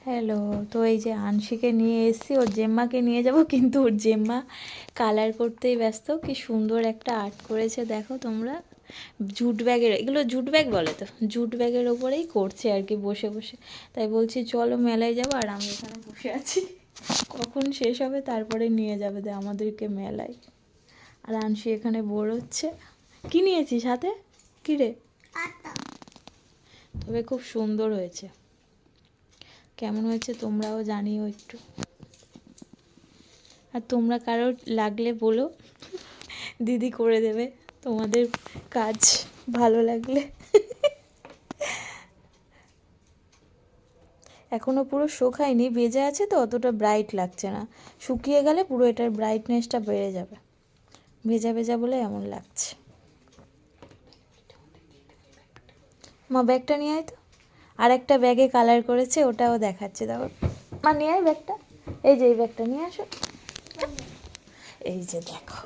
Hello. তো এই যে আনশিকে নিয়ে এসেছি, ওর জেম্মাকে নিয়ে যাব, কিন্তু ওর জেম্মা কালার করতেই ব্যস্ত। কি সুন্দর একটা আর্ট করেছে দেখো তোমরা, জুট ব্যাগের, এগুলো জুট ব্যাগ বলে তো, জুট ব্যাগের ওপরেই করছে আর কি বসে বসে। তাই বলছি চলো মেলায় যাবো, আর আমি এখানে বসে আছি, কখন শেষ হবে তারপরে নিয়ে যাবে আমাদেরকে মেলায়। আর আনশি এখানে বোর হচ্ছে। কি নিয়েছিস হাতে? কী রে? তবে খুব সুন্দর হয়েছে। কেমন হয়েছে তোমরাও জানিও একটু, আর তোমরা কারোর লাগলে বলো, দিদি করে দেবে তোমাদের কাজ ভালো লাগলে। এখনও পুরো শুকায়নি, ভেজে আছে তো অতটা ব্রাইট লাগছে না, শুকিয়ে গেলে পুরো এটার ব্রাইটনেসটা বেড়ে যাবে। ভেজা ভেজা বলে এমন লাগছে। মা ব্যাগটা নিয়ে আয় তো। আর একটা ব্যাগে কালার করেছে, ওটাও দেখাচ্ছে, দেখো মা নিয়ে আয় ব্যাগটা। এই যে এই ব্যাগটা নিয়ে আসো, এই যে দেখো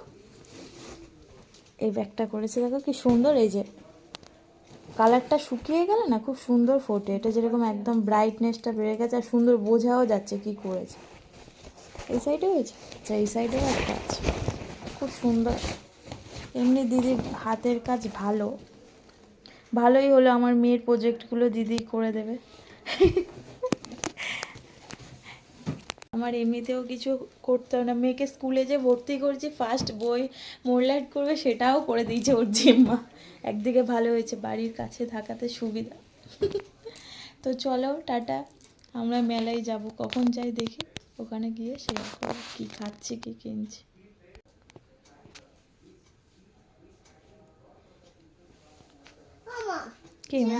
এই ব্যাগটা করেছে, দেখো কি সুন্দর। এই যে কালারটা শুকিয়ে গেলে না খুব সুন্দর ফোটে, এটা যেরকম একদম ব্রাইটনেসটা বেড়ে গেছে, আর সুন্দর বোঝাও যাচ্ছে কি করেছে। এই সাইডে হয়েছে, আচ্ছা এই সাইডেও একটা আছে, খুব সুন্দর। এমনি দিদির হাতের কাজ ভালো, ভালোই হলো, আমার মেয়ের প্রজেক্টগুলো দিদি করে দেবে। আমার এমনিতেও কিছু করতে হবে না, মেয়েকে স্কুলে যে ভর্তি করছি ফার্স্ট বই মোরলাট করবে সেটাও করে দিয়েছে ওর জিম্মা। একদিকে ভালো হয়েছে, বাড়ির কাছে থাকাতে সুবিধা। তো চলো টাটা, আমরা মেলায় যাব, কখন যাই দেখি, ওখানে গিয়ে শেয়ার করবো কী খাচ্ছি কী কিনছি। কি মা?